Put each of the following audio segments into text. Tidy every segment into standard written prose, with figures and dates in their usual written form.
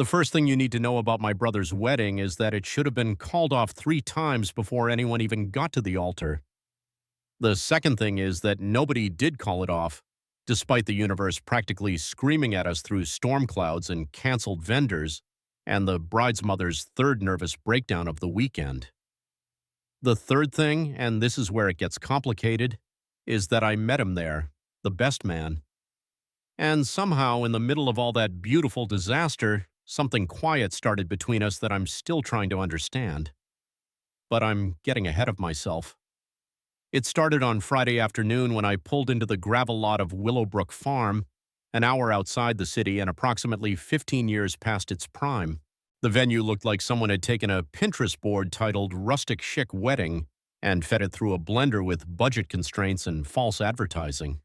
The first thing you need to know about my brother's wedding is that it should have been called off 3 times before anyone even got to the altar. The second thing is that nobody did call it off, despite the universe practically screaming at us through storm clouds and canceled vendors, and the bride's mother's third nervous breakdown of the weekend. The third thing, and this is where it gets complicated, is that I met him there, the best man. And somehow, in the middle of all that beautiful disaster, something quiet started between us that I'm still trying to understand. But I'm getting ahead of myself. It started on Friday afternoon when I pulled into the gravel lot of Willowbrook Farm, an hour outside the city and approximately 15 years past its prime. The venue looked like someone had taken a Pinterest board titled Rustic Chic Wedding and fed it through a blender with budget constraints and false advertising.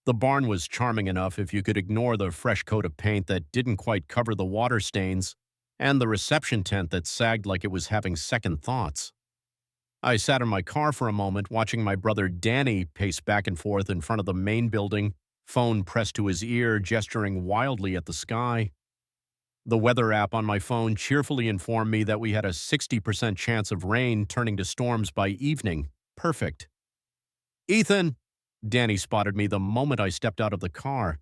The barn was charming enough if you could ignore the fresh coat of paint that didn't quite cover the water stains and the reception tent that sagged like it was having second thoughts. I sat in my car for a moment, watching my brother Danny pace back and forth in front of the main building, phone pressed to his ear, gesturing wildly at the sky. The weather app on my phone cheerfully informed me that we had a 60% chance of rain turning to storms by evening. Perfect. "Ethan!" Danny spotted me the moment I stepped out of the car.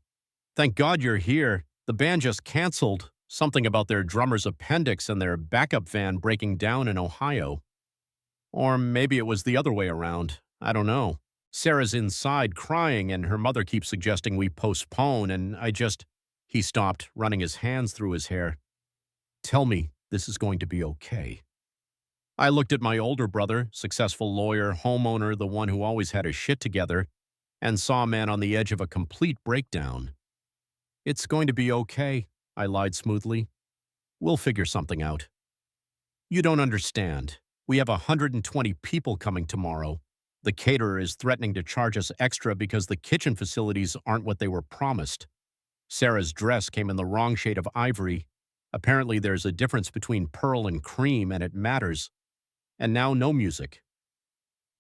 "Thank God you're here. The band just canceled. Something about their drummer's appendix and their backup van breaking down in Ohio. Or maybe it was the other way around. I don't know. Sarah's inside crying and her mother keeps suggesting we postpone and I just—" He stopped, running his hands through his hair. "Tell me this is going to be okay." I looked at my older brother, successful lawyer, homeowner, the one who always had his shit together, and saw a man on the edge of a complete breakdown. "It's going to be okay," I lied smoothly. "We'll figure something out. You don't understand. We have 120 people coming tomorrow. The caterer is threatening to charge us extra because the kitchen facilities aren't what they were promised. Sarah's dress came in the wrong shade of ivory. Apparently there's a difference between pearl and cream, and it matters. And now no music."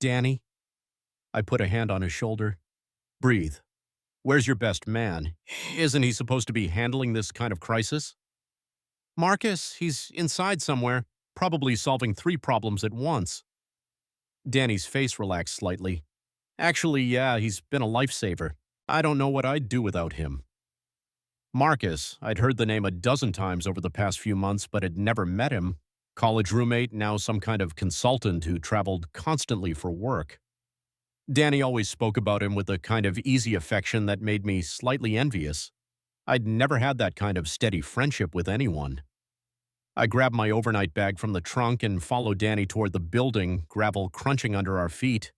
"Danny?" I put a hand on his shoulder. "Breathe. Where's your best man? Isn't he supposed to be handling this kind of crisis?" "Marcus, he's inside somewhere, probably solving 3 problems at once." Danny's face relaxed slightly. "Actually, yeah, he's been a lifesaver. I don't know what I'd do without him." Marcus, I'd heard the name a dozen times over the past few months, but had never met him. College roommate, now some kind of consultant who traveled constantly for work. Danny always spoke about him with a kind of easy affection that made me slightly envious. I'd never had that kind of steady friendship with anyone. I grabbed my overnight bag from the trunk and followed Danny toward the building, gravel crunching under our feet.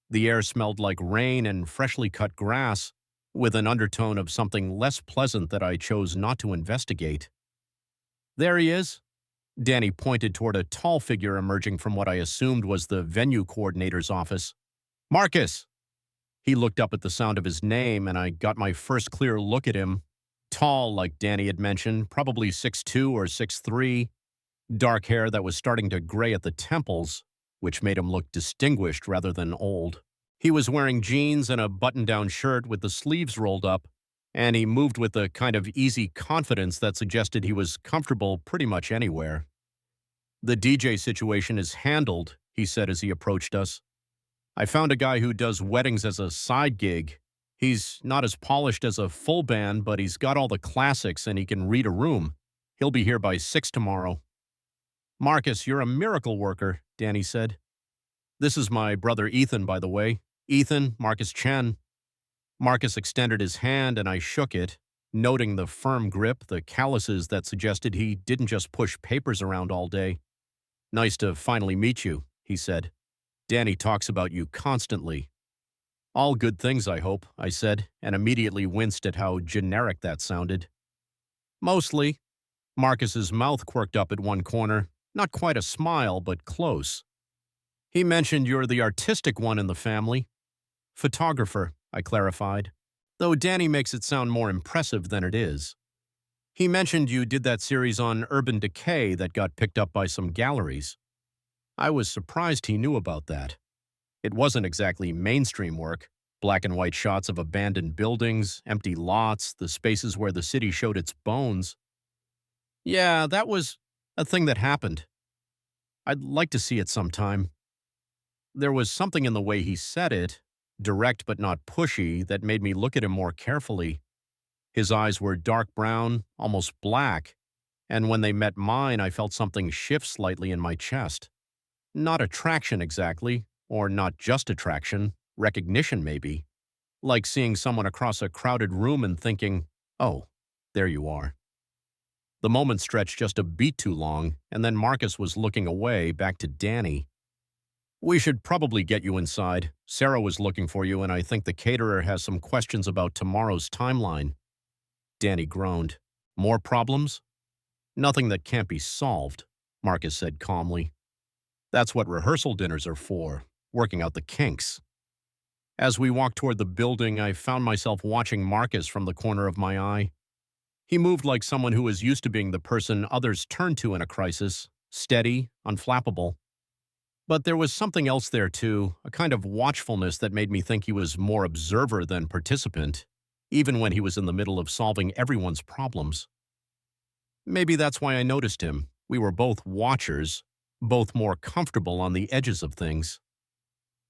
The air smelled like rain and freshly cut grass, with an undertone of something less pleasant that I chose not to investigate. "There he is." Danny pointed toward a tall figure emerging from what I assumed was the venue coordinator's office. "Marcus!" He looked up at the sound of his name, and I got my first clear look at him. Tall, like Danny had mentioned, probably 6'2" or 6'3", dark hair that was starting to gray at the temples, which made him look distinguished rather than old. He was wearing jeans and a button-down shirt with the sleeves rolled up, and he moved with a kind of easy confidence that suggested he was comfortable pretty much anywhere. "The DJ situation is handled," he said as he approached us. "I found a guy who does weddings as a side gig. He's not as polished as a full band, but he's got all the classics and he can read a room. He'll be here by 6 tomorrow." "Marcus, you're a miracle worker," Danny said. "This is my brother Ethan, by the way. Ethan, Marcus Chen." Marcus extended his hand and I shook it, noting the firm grip, the calluses that suggested he didn't just push papers around all day. "Nice to finally meet you," he said. "Danny talks about you constantly." "All good things, I hope," I said, and immediately winced at how generic that sounded. "Mostly." Marcus's mouth quirked up at one corner, not quite a smile, but close. "He mentioned you're the artistic one in the family." "Photographer," I clarified, though Danny makes it sound more impressive than it is. "He mentioned you did that series on urban decay that got picked up by some galleries." I was surprised he knew about that. It wasn't exactly mainstream work. Black and white shots of abandoned buildings, empty lots, the spaces where the city showed its bones. Yeah, that was a thing that happened. I'd like to see it sometime. There was something in the way he said it, direct but not pushy, that made me look at him more carefully. His eyes were dark brown, almost black, and when they met mine, I felt something shift slightly in my chest. Not attraction exactly, or not just attraction, recognition maybe. Like seeing someone across a crowded room and thinking, oh, there you are. The moment stretched just a beat too long, and then Marcus was looking away, back to Danny. We should probably get you inside. Sarah was looking for you, and I think the caterer has some questions about tomorrow's timeline. Danny groaned. More problems? Nothing that can't be solved, Marcus said calmly. That's what rehearsal dinners are for, working out the kinks. As we walked toward the building, I found myself watching Marcus from the corner of my eye. He moved like someone who was used to being the person others turn to in a crisis, steady, unflappable. But there was something else there, too, a kind of watchfulness that made me think he was more observer than participant, even when he was in the middle of solving everyone's problems. Maybe that's why I noticed him. We were both watchers, both more comfortable on the edges of things.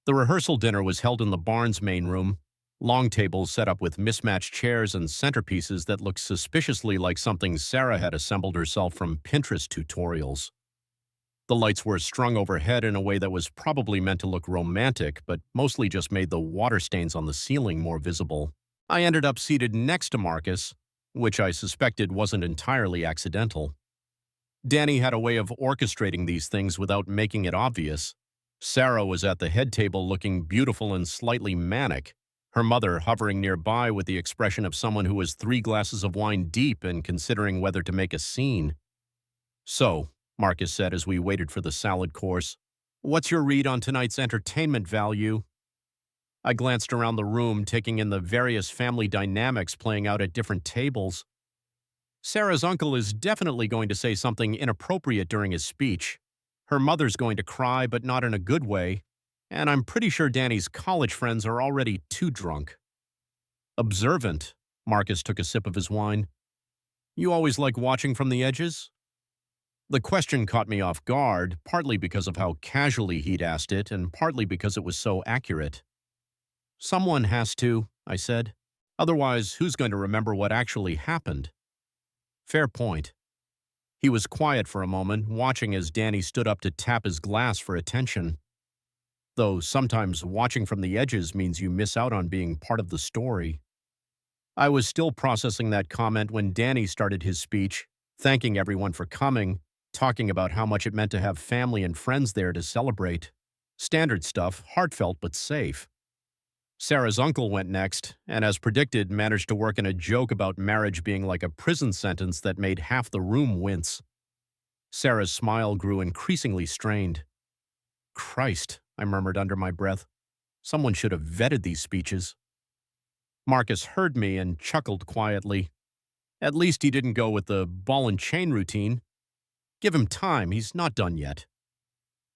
The rehearsal dinner was held in the barn's main room, long tables set up with mismatched chairs and centerpieces that looked suspiciously like something Sarah had assembled herself from Pinterest tutorials. The lights were strung overhead in a way that was probably meant to look romantic, but mostly just made the water stains on the ceiling more visible. I ended up seated next to Marcus, which I suspected wasn't entirely accidental. Danny had a way of orchestrating these things without making it obvious. Sarah was at the head table looking beautiful and slightly manic, her mother hovering nearby with the expression of someone who was 3 glasses of wine deep and considering whether to make a scene. So, Marcus said as we waited for the salad course, what's your read on tonight's entertainment value? I glanced around the room, taking in the various family dynamics playing out at different tables. Sarah's uncle is definitely going to say something inappropriate during his speech. Her mother's going to cry, but not in a good way. And I'm pretty sure Danny's college friends are already too drunk. Observant. Marcus took a sip of his wine. You always like watching from the edges? The question caught me off guard, partly because of how casually he'd asked it, and partly because it was so accurate. Someone has to, I said. Otherwise, who's going to remember what actually happened? Fair point. He was quiet for a moment, watching as Danny stood up to tap his glass for attention. Though sometimes watching from the edges means you miss out on being part of the story. I was still processing that comment when Danny started his speech, thanking everyone for coming, talking about how much it meant to have family and friends there to celebrate. Standard stuff, heartfelt but safe. Sarah's uncle went next, and as predicted, managed to work in a joke about marriage being like a prison sentence that made half the room wince. Sarah's smile grew increasingly strained. Christ, I murmured under my breath. Someone should have vetted these speeches. Marcus heard me and chuckled quietly. At least he didn't go with the ball and chain routine. Give him time, he's not done yet.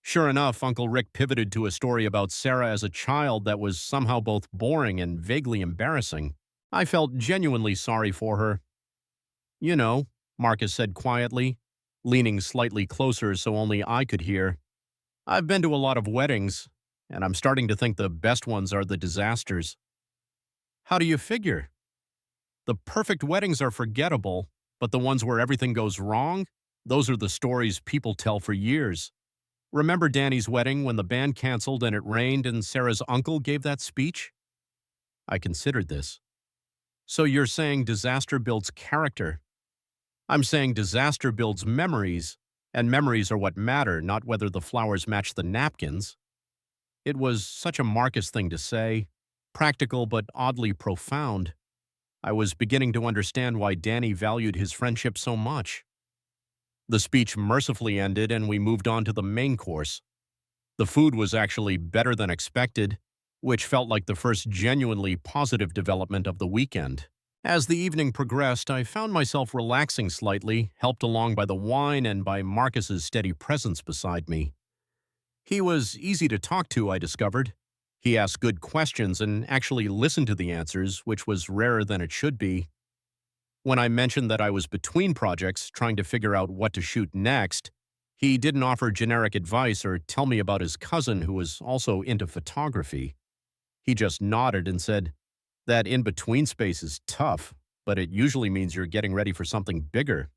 Sure enough, Uncle Rick pivoted to a story about Sarah as a child that was somehow both boring and vaguely embarrassing. I felt genuinely sorry for her. You know, Marcus said quietly, leaning slightly closer so only I could hear. I've been to a lot of weddings, and I'm starting to think the best ones are the disasters. How do you figure? The perfect weddings are forgettable, but the ones where everything goes wrong, those are the stories people tell for years. Remember Danny's wedding when the band canceled and it rained and Sarah's uncle gave that speech? I considered this. So you're saying disaster builds character. I'm saying disaster builds memories, and memories are what matter, not whether the flowers match the napkins. It was such a Marcus thing to say, practical but oddly profound. I was beginning to understand why Danny valued his friendship so much. The speech mercifully ended and we moved on to the main course. The food was actually better than expected, which felt like the first genuinely positive development of the weekend. As the evening progressed, I found myself relaxing slightly, helped along by the wine and by Marcus's steady presence beside me. He was easy to talk to, I discovered. He asked good questions and actually listened to the answers, which was rarer than it should be. When I mentioned that I was between projects trying to figure out what to shoot next, he didn't offer generic advice or tell me about his cousin who was also into photography. He just nodded and said, that in between space is tough, but it usually means you're getting ready for something bigger.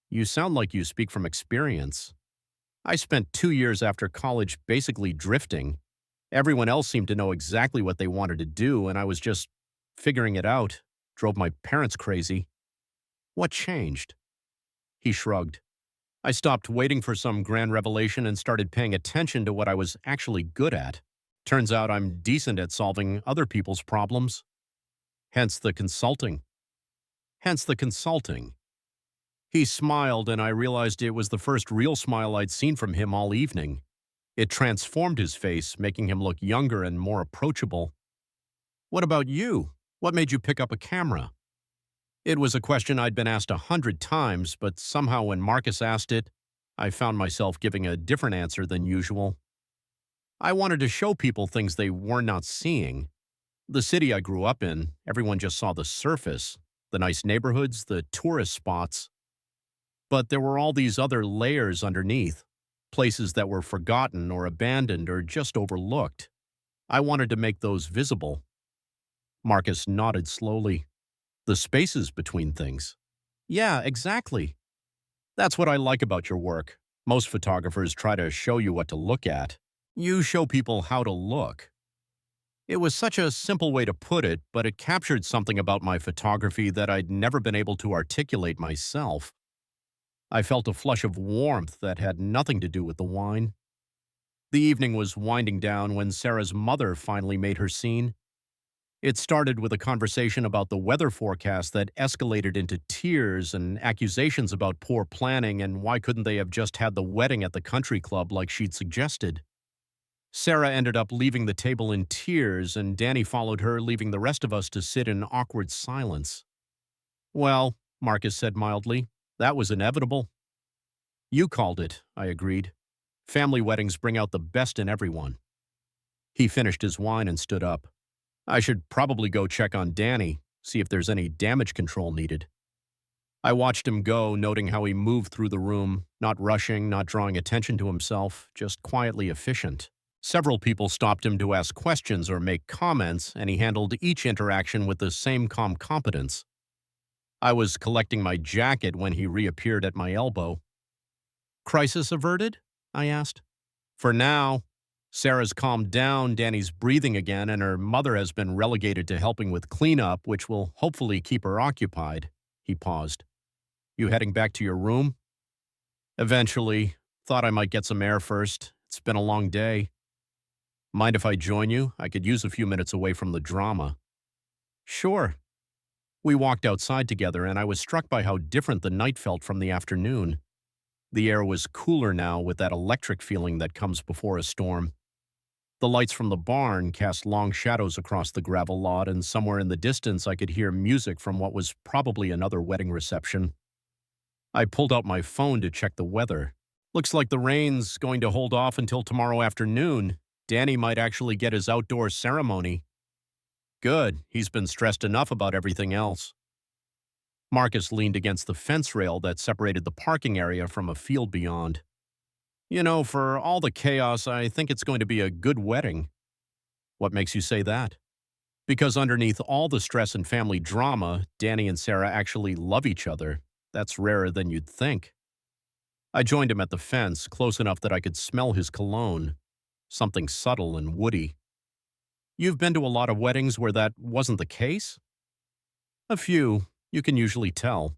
You sound like you speak from experience. I spent 2 years after college basically drifting. Everyone else seemed to know exactly what they wanted to do, and I was just figuring it out. Drove my parents crazy. What changed? He shrugged. I stopped waiting for some grand revelation and started paying attention to what I was actually good at. Turns out I'm decent at solving other people's problems. Hence the consulting. Hence the consulting. He smiled, and I realized it was the first real smile I'd seen from him all evening. It transformed his face, making him look younger and more approachable. What about you? What made you pick up a camera? It was a question I'd been asked 100 times, but somehow when Marcus asked it, I found myself giving a different answer than usual. I wanted to show people things they were not seeing. The city I grew up in, everyone just saw the surface, the nice neighborhoods, the tourist spots. But there were all these other layers underneath, places that were forgotten or abandoned or just overlooked. I wanted to make those visible. Marcus nodded slowly. The spaces between things. Yeah, exactly. That's what I like about your work. Most photographers try to show you what to look at. You show people how to look. It was such a simple way to put it, but it captured something about my photography that I'd never been able to articulate myself. I felt a flush of warmth that had nothing to do with the wine. The evening was winding down when Sarah's mother finally made her scene. It started with a conversation about the weather forecast that escalated into tears and accusations about poor planning and why couldn't they have just had the wedding at the country club like she'd suggested. Sarah ended up leaving the table in tears, and Danny followed her, leaving the rest of us to sit in awkward silence. Well, Marcus said mildly, that was inevitable. You called it, I agreed. Family weddings bring out the best in everyone. He finished his wine and stood up. I should probably go check on Danny, see if there's any damage control needed. I watched him go, noting how he moved through the room, not rushing, not drawing attention to himself, just quietly efficient. Several people stopped him to ask questions or make comments, and he handled each interaction with the same calm competence. I was collecting my jacket when he reappeared at my elbow. Crisis averted? I asked. For now. Sarah's calmed down, Danny's breathing again, and her mother has been relegated to helping with cleanup, which will hopefully keep her occupied. He paused. You heading back to your room? Eventually. Thought I might get some air first. It's been a long day. Mind if I join you? I could use a few minutes away from the drama. Sure. We walked outside together, and I was struck by how different the night felt from the afternoon. The air was cooler now with that electric feeling that comes before a storm. The lights from the barn cast long shadows across the gravel lot, and somewhere in the distance I could hear music from what was probably another wedding reception. I pulled out my phone to check the weather. Looks like the rain's going to hold off until tomorrow afternoon. Danny might actually get his outdoor ceremony. Good, he's been stressed enough about everything else. Marcus leaned against the fence rail that separated the parking area from a field beyond. You know, for all the chaos, I think it's going to be a good wedding. What makes you say that? Because underneath all the stress and family drama, Danny and Sarah actually love each other. That's rarer than you'd think. I joined him at the fence, close enough that I could smell his cologne. Something subtle and woody. You've been to a lot of weddings where that wasn't the case? A few. You can usually tell.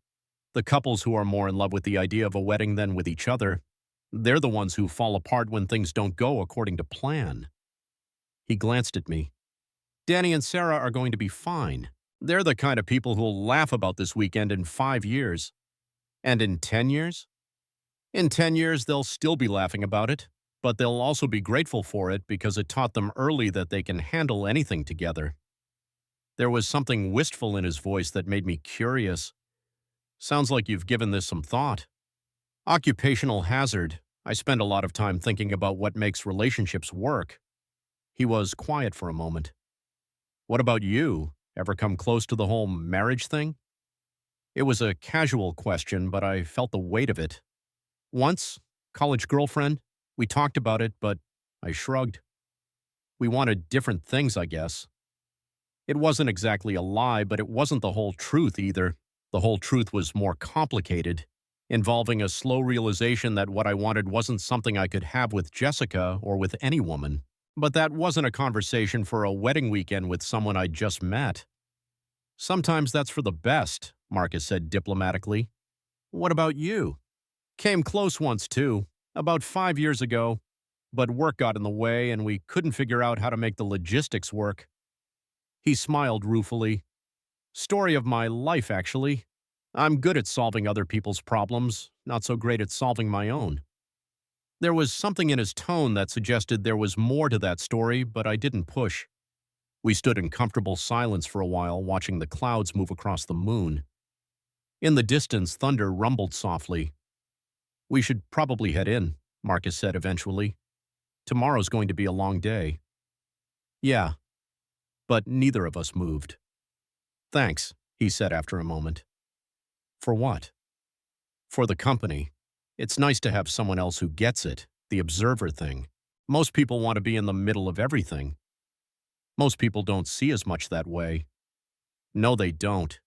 The couples who are more in love with the idea of a wedding than with each other, they're the ones who fall apart when things don't go according to plan. He glanced at me. Danny and Sarah are going to be fine. They're the kind of people who'll laugh about this weekend in 5 years. And in 10 years? In 10 years, they'll still be laughing about it, but they'll also be grateful for it because it taught them early that they can handle anything together. There was something wistful in his voice that made me curious. Sounds like you've given this some thought. Occupational hazard. I spend a lot of time thinking about what makes relationships work. He was quiet for a moment. What about you? Ever come close to the whole marriage thing? It was a casual question, but I felt the weight of it. Once, college girlfriend, we talked about it, but I shrugged. We wanted different things, I guess. It wasn't exactly a lie, but it wasn't the whole truth either. The whole truth was more complicated, involving a slow realization that what I wanted wasn't something I could have with Jessica or with any woman. But that wasn't a conversation for a wedding weekend with someone I'd just met. Sometimes that's for the best, Marcus said diplomatically. What about you? Came close once, too, about 5 years ago, but work got in the way and we couldn't figure out how to make the logistics work. He smiled ruefully. Story of my life, actually. I'm good at solving other people's problems, not so great at solving my own. There was something in his tone that suggested there was more to that story, but I didn't push. We stood in comfortable silence for a while, watching the clouds move across the moon. In the distance, thunder rumbled softly. We should probably head in, Marcus said eventually. Tomorrow's going to be a long day. Yeah, but neither of us moved. Thanks, he said after a moment. For what? For the company. It's nice to have someone else who gets it, the observer thing. Most people want to be in the middle of everything. Most people don't see as much that way. No, they don't.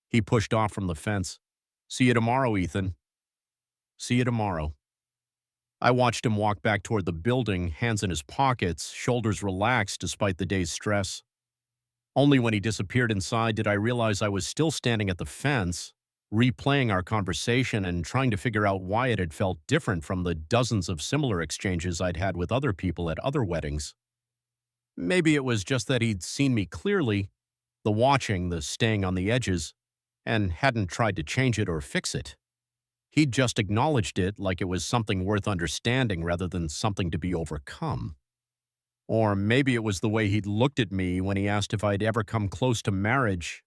He pushed off from the fence. See you tomorrow, Ethan. See you tomorrow. I watched him walk back toward the building, hands in his pockets, shoulders relaxed despite the day's stress. Only when he disappeared inside did I realize I was still standing at the fence, replaying our conversation and trying to figure out why it had felt different from the dozens of similar exchanges I'd had with other people at other weddings. Maybe it was just that he'd seen me clearly, the watching, the staying on the edges, and hadn't tried to change it or fix it. He'd just acknowledged it like it was something worth understanding rather than something to be overcome. Or maybe it was the way he'd looked at me when he asked if I'd ever come close to marriage,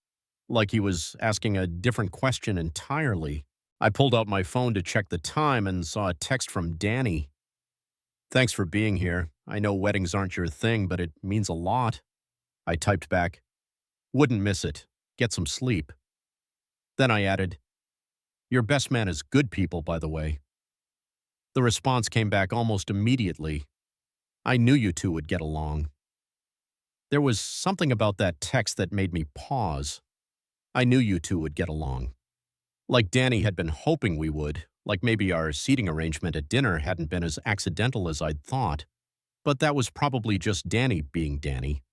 like he was asking a different question entirely. I pulled out my phone to check the time and saw a text from Danny. Thanks for being here. I know weddings aren't your thing, but it means a lot. I typed back, wouldn't miss it. Get some sleep. Then I added, your best man is good people, by the way. The response came back almost immediately. I knew you two would get along. There was something about that text that made me pause. I knew you two would get along. Like Danny had been hoping we would, like maybe our seating arrangement at dinner hadn't been as accidental as I'd thought. But that was probably just Danny being Danny.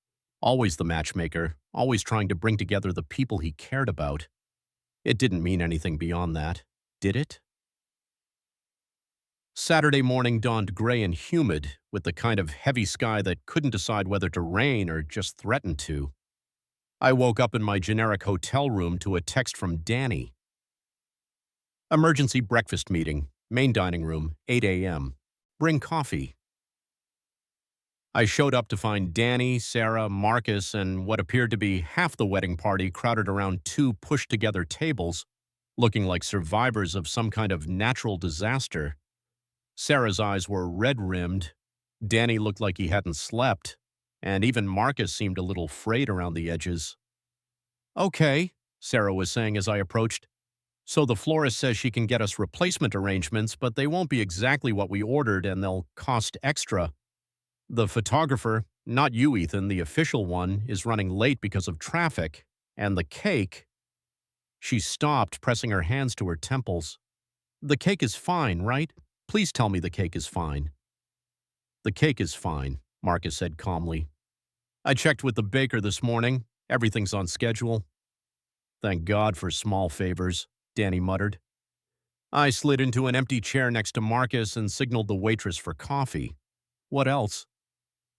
Always the matchmaker, always trying to bring together the people he cared about. It didn't mean anything beyond that, did it? Saturday morning dawned gray and humid, with the kind of heavy sky that couldn't decide whether to rain or just threatened to. I woke up in my generic hotel room to a text from Danny. Emergency breakfast meeting, main dining room, 8 a.m. Bring coffee. I showed up to find Danny, Sarah, Marcus, and what appeared to be half the wedding party crowded around two pushed-together tables, looking like survivors of some kind of natural disaster. Sarah's eyes were red-rimmed, Danny looked like he hadn't slept, and even Marcus seemed a little frayed around the edges. Okay, Sarah was saying as I approached. So the florist says she can get us replacement arrangements, but they won't be exactly what we ordered and they'll cost extra. The photographer, not you, Ethan, the official one, is running late because of traffic. And the cake... She stopped, pressing her hands to her temples. The cake is fine, right? Please tell me the cake is fine. The cake is fine, Marcus said calmly. I checked with the baker this morning. Everything's on schedule. Thank God for small favors, Danny muttered. I slid into an empty chair next to Marcus and signaled the waitress for coffee. What else?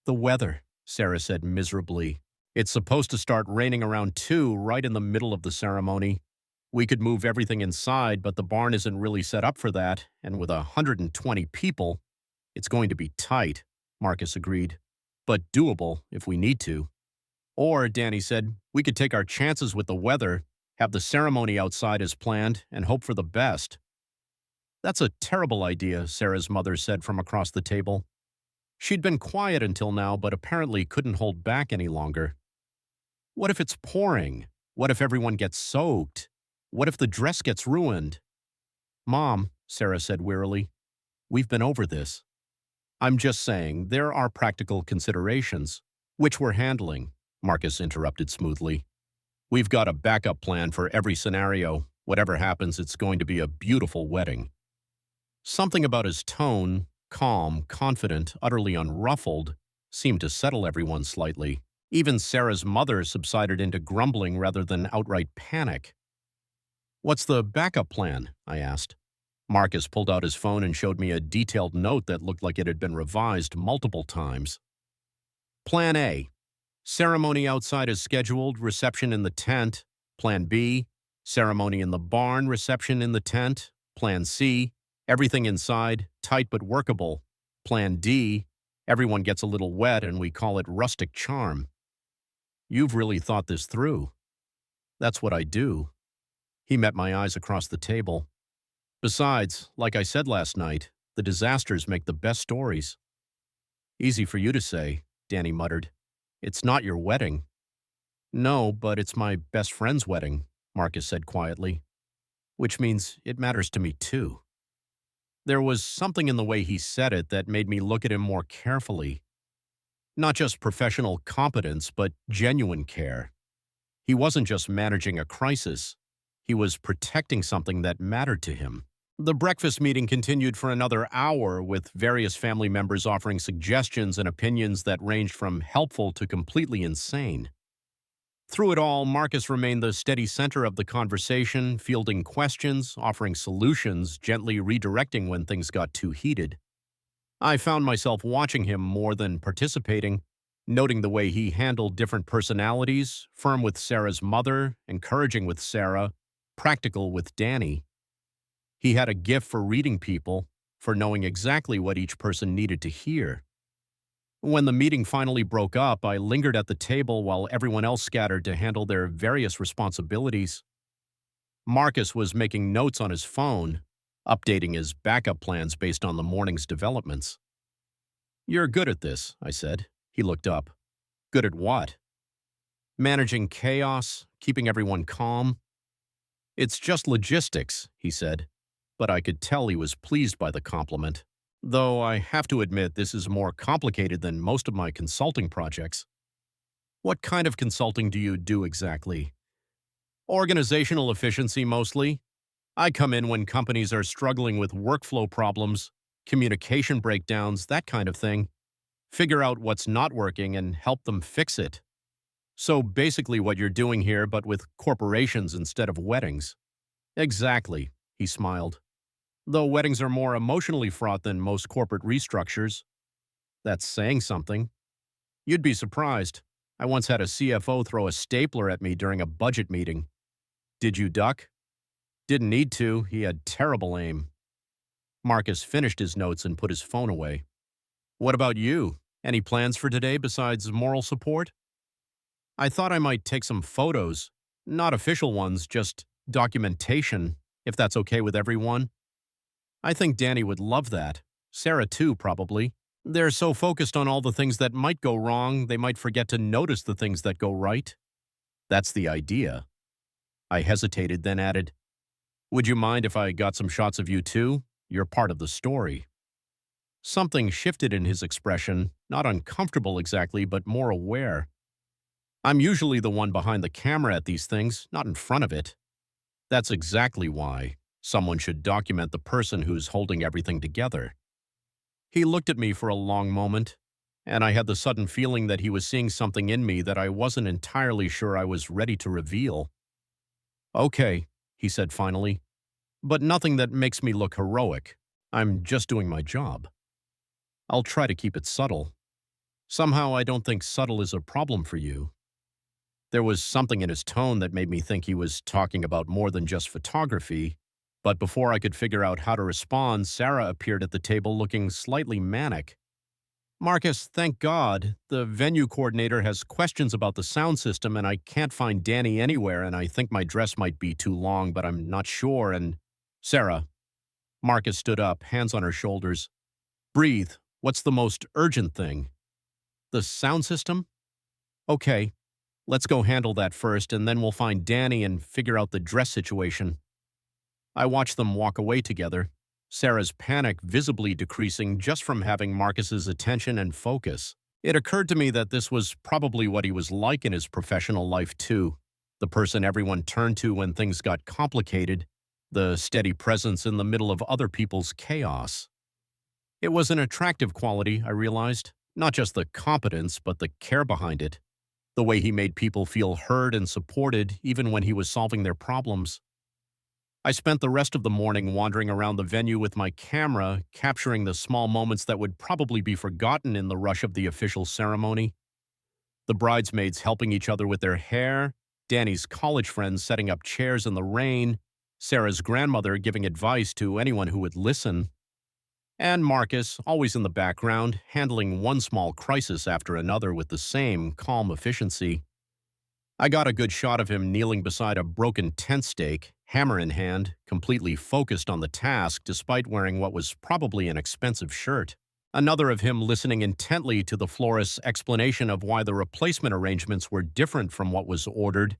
The weather, Sarah said miserably. It's supposed to start raining around 2, right in the middle of the ceremony. We could move everything inside, but the barn isn't really set up for that, and with 120 people, it's going to be tight, Marcus agreed. But doable if we need to. Or, Danny said, we could take our chances with the weather, have the ceremony outside as planned, and hope for the best. That's a terrible idea, Sarah's mother said from across the table. She'd been quiet until now, but apparently couldn't hold back any longer. What if it's pouring? What if everyone gets soaked? What if the dress gets ruined? Mom, Sarah said wearily, we've been over this. I'm just saying, there are practical considerations, which we're handling, Marcus interrupted smoothly. We've got a backup plan for every scenario. Whatever happens, it's going to be a beautiful wedding. Something about his tone, calm, confident, utterly unruffled, seemed to settle everyone slightly. Even Sarah's mother subsided into grumbling rather than outright panic. What's the backup plan? I asked. Marcus pulled out his phone and showed me a detailed note that looked like it had been revised multiple times. Plan A. Ceremony outside as scheduled, reception in the tent. Plan B. Ceremony in the barn, reception in the tent. Plan C. Everything inside, tight but workable. Plan D. Everyone gets a little wet and we call it rustic charm. You've really thought this through. That's what I do. He met my eyes across the table. Besides, like I said last night, the disasters make the best stories. Easy for you to say, Danny muttered. It's not your wedding. No, but it's my best friend's wedding, Marcus said quietly. Which means it matters to me too. There was something in the way he said it that made me look at him more carefully. Not just professional competence, but genuine care. He wasn't just managing a crisis. He was protecting something that mattered to him. The breakfast meeting continued for another hour, with various family members offering suggestions and opinions that ranged from helpful to completely insane. Through it all, Marcus remained the steady center of the conversation, fielding questions, offering solutions, gently redirecting when things got too heated. I found myself watching him more than participating, noting the way he handled different personalities, firm with Sarah's mother, encouraging with Sarah, practical with Danny. He had a gift for reading people, for knowing exactly what each person needed to hear. When the meeting finally broke up, I lingered at the table while everyone else scattered to handle their various responsibilities. Marcus was making notes on his phone, updating his backup plans based on the morning's developments. You're good at this, I said. He looked up. Good at what? Managing chaos, keeping everyone calm. It's just logistics, he said, but I could tell he was pleased by the compliment. Though I have to admit this is more complicated than most of my consulting projects. What kind of consulting do you do exactly? Organizational efficiency mostly. I come in when companies are struggling with workflow problems, communication breakdowns, that kind of thing. Figure out what's not working and help them fix it. So basically what you're doing here, but with corporations instead of weddings. Exactly, he smiled. Though weddings are more emotionally fraught than most corporate restructures. That's saying something. You'd be surprised. I once had a CFO throw a stapler at me during a budget meeting. Did you duck? Didn't need to. He had terrible aim. Marcus finished his notes and put his phone away. What about you? Any plans for today besides moral support? I thought I might take some photos. Not official ones, just documentation, if that's okay with everyone. I think Danny would love that. Sarah too, probably. They're so focused on all the things that might go wrong, they might forget to notice the things that go right. That's the idea. I hesitated, then added, Would you mind if I got some shots of you too? You're part of the story. Something shifted in his expression, not uncomfortable exactly, but more aware. I'm usually the one behind the camera at these things, not in front of it. That's exactly why. Someone should document the person who's holding everything together. He looked at me for a long moment, and I had the sudden feeling that he was seeing something in me that I wasn't entirely sure I was ready to reveal. Okay, he said finally, but nothing that makes me look heroic. I'm just doing my job. I'll try to keep it subtle. Somehow I don't think subtle is a problem for you. There was something in his tone that made me think he was talking about more than just photography. But before I could figure out how to respond, Sarah appeared at the table looking slightly manic. Marcus, thank God, the venue coordinator has questions about the sound system and I can't find Danny anywhere and I think my dress might be too long, but I'm not sure and… Sarah. Marcus stood up, hands on her shoulders. Breathe. What's the most urgent thing? The sound system? Okay. Let's go handle that first, and then we'll find Danny and figure out the dress situation. I watched them walk away together, Sarah's panic visibly decreasing just from having Marcus's attention and focus. It occurred to me that this was probably what he was like in his professional life, too. The person everyone turned to when things got complicated, the steady presence in the middle of other people's chaos. It was an attractive quality, I realized, not just the competence, but the care behind it. The way he made people feel heard and supported even when he was solving their problems. I spent the rest of the morning wandering around the venue with my camera, capturing the small moments that would probably be forgotten in the rush of the official ceremony. The bridesmaids helping each other with their hair, Danny's college friends setting up chairs in the rain, Sarah's grandmother giving advice to anyone who would listen, and Marcus, always in the background, handling one small crisis after another with the same calm efficiency. I got a good shot of him kneeling beside a broken tent stake, hammer in hand, completely focused on the task despite wearing what was probably an expensive shirt. Another of him listening intently to the florist's explanation of why the replacement arrangements were different from what was ordered,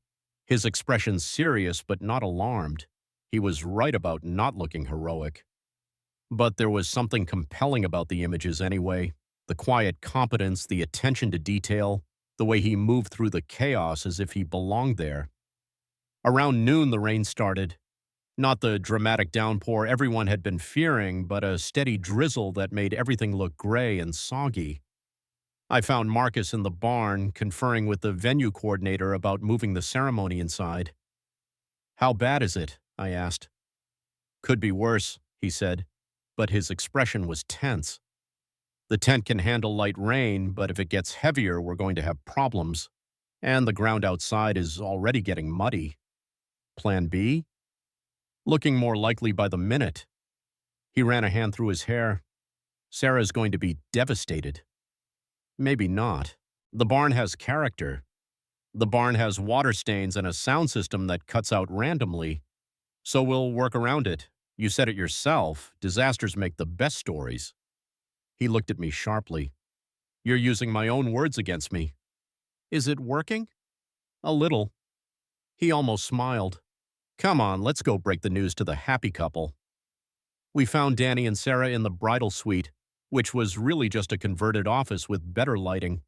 his expression serious but not alarmed. He was right about not looking heroic. But there was something compelling about the images anyway. The quiet competence, the attention to detail, the way he moved through the chaos as if he belonged there. Around noon, the rain started. Not the dramatic downpour everyone had been fearing, but a steady drizzle that made everything look gray and soggy. I found Marcus in the barn, conferring with the venue coordinator about moving the ceremony inside. "How bad is it?" I asked. "Could be worse," he said, but his expression was tense. "The tent can handle light rain, but if it gets heavier, we're going to have problems. And the ground outside is already getting muddy." Plan B? Looking more likely by the minute. He ran a hand through his hair. "Sarah's going to be devastated." "Maybe not. The barn has character. The barn has water stains and a sound system that cuts out randomly. So we'll work around it. You said it yourself, disasters make the best stories." He looked at me sharply. "You're using my own words against me." "Is it working?" "A little." He almost smiled. "Come on, let's go break the news to the happy couple." We found Danny and Sarah in the bridal suite, which was really just a converted office with better lighting.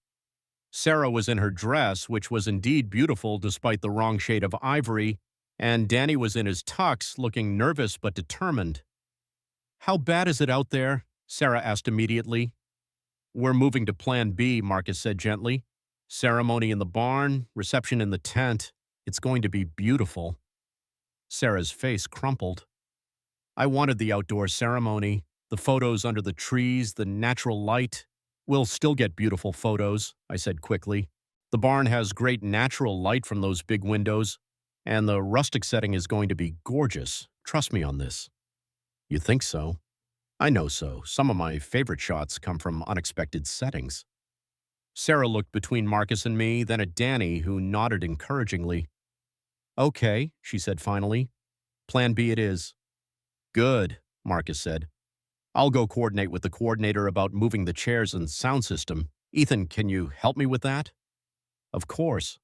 Sarah was in her dress, which was indeed beautiful despite the wrong shade of ivory, and Danny was in his tux, looking nervous but determined. "How bad is it out there?" Sarah asked immediately. "We're moving to Plan B," Marcus said gently. "Ceremony in the barn, reception in the tent. It's going to be beautiful." Sarah's face crumpled. "I wanted the outdoor ceremony, the photos under the trees, the natural light. We'll still get beautiful photos," I said quickly. "The barn has great natural light from those big windows, and the rustic setting is going to be gorgeous. Trust me on this." "You think so?" "I know so. Some of my favorite shots come from unexpected settings." Sarah looked between Marcus and me, then at Danny, who nodded encouragingly. "Okay," she said finally. "Plan B it is." "Good," Marcus said. "I'll go coordinate with the coordinator about moving the chairs and sound system. Ethan, can you help me with that?" "Of course."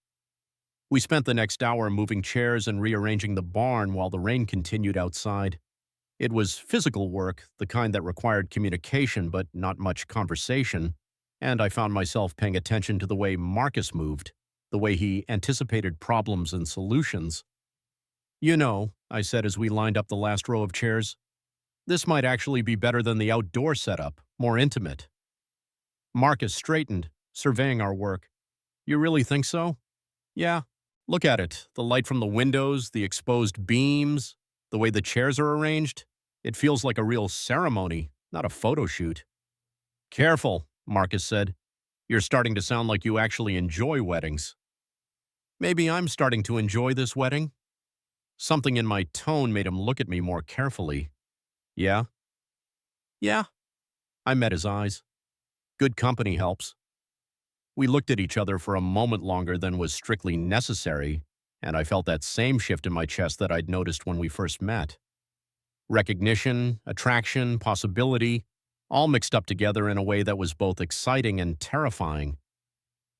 We spent the next hour moving chairs and rearranging the barn while the rain continued outside. It was physical work, the kind that required communication but not much conversation, and I found myself paying attention to the way Marcus moved, the way he anticipated problems and solutions. "You know," I said as we lined up the last row of chairs, "this might actually be better than the outdoor setup, more intimate." Marcus straightened, surveying our work. "You really think so?" "Yeah. Look at it. The light from the windows, the exposed beams, the way the chairs are arranged. It feels like a real ceremony, not a photo shoot." "Careful," Marcus said. "You're starting to sound like you actually enjoy weddings." Maybe I'm starting to enjoy this wedding. Something in my tone made him look at me more carefully. "Yeah?" "Yeah." I met his eyes. Good company helps. We looked at each other for a moment longer than was strictly necessary, and I felt that same shift in my chest that I'd noticed when we first met. Recognition, attraction, possibility, all mixed up together in a way that was both exciting and terrifying.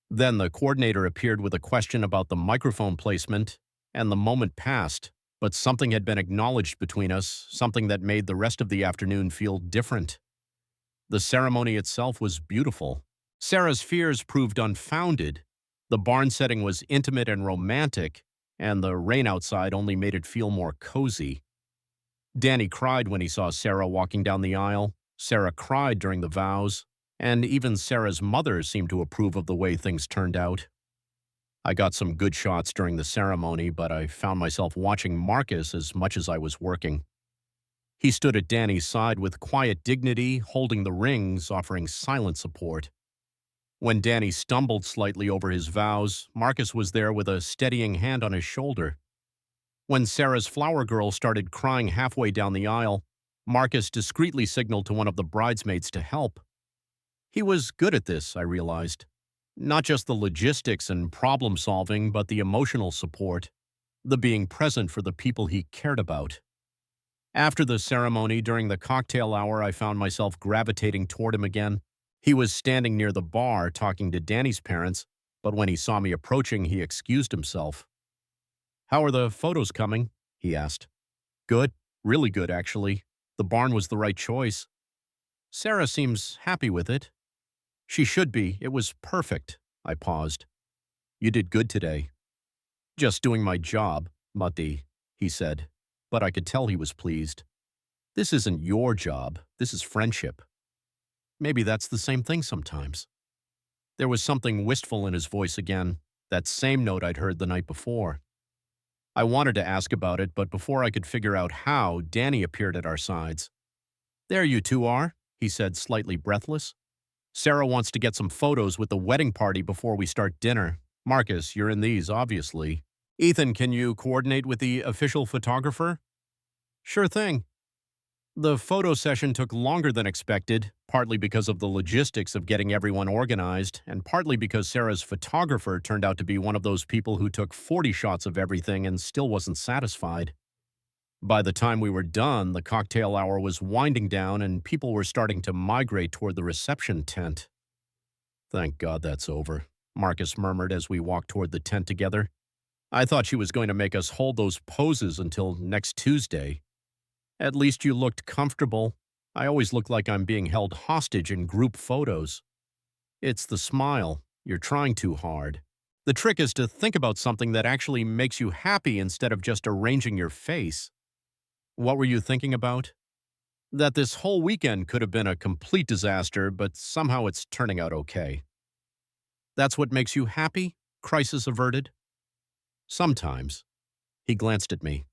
Then the coordinator appeared with a question about the microphone placement, and the moment passed, but something had been acknowledged between us, something that made the rest of the afternoon feel different. The ceremony itself was beautiful. Sarah's fears proved unfounded. The barn setting was intimate and romantic, and the rain outside only made it feel more cozy. Danny cried when he saw Sarah walking down the aisle. Sarah cried during the vows, and even Sarah's mother seemed to approve of the way things turned out. I got some good shots during the ceremony, but I found myself watching Marcus as much as I was working. He stood at Danny's side with quiet dignity, holding the rings, offering silent support. When Danny stumbled slightly over his vows, Marcus was there with a steadying hand on his shoulder. When Sarah's flower girl started crying halfway down the aisle, Marcus discreetly signaled to one of the bridesmaids to help. He was good at this, I realized. Not just the logistics and problem solving, but the emotional support, the being present for the people he cared about. After the ceremony, during the cocktail hour, I found myself gravitating toward him again. He was standing near the bar talking to Danny's parents, but when he saw me approaching, he excused himself. "How are the photos coming?" he asked. "Good. Really good, actually. The barn was the right choice." "Sarah seems happy with it." "She should be. It was perfect." I paused. "You did good today." "Just doing my job, Muddy," he said, but I could tell he was pleased. "This isn't your job. This is friendship." Maybe that's the same thing sometimes. There was something wistful in his voice again, that same note I'd heard the night before. I wanted to ask about it, but before I could figure out how, Danny appeared at our sides. "There you two are," he said, slightly breathless. "Sarah wants to get some photos with the wedding party before we start dinner. Marcus, you're in these, obviously. Ethan, can you coordinate with the official photographer?" "Sure thing." The photo session took longer than expected, partly because of the logistics of getting everyone organized, and partly because Sarah's photographer turned out to be one of those people who took 40 shots of everything and still wasn't satisfied. By the time we were done, the cocktail hour was winding down and people were starting to migrate toward the reception tent. "Thank God that's over," Marcus murmured as we walked toward the tent together. "I thought she was going to make us hold those poses until next Tuesday." "At least you looked comfortable. I always look like I'm being held hostage in group photos." "It's the smile. You're trying too hard. The trick is to think about something that actually makes you happy instead of just arranging your face." "What were you thinking about?" "That this whole weekend could have been a complete disaster, but somehow it's turning out okay." "That's what makes you happy?" Crisis averted. "Sometimes." He glanced at me.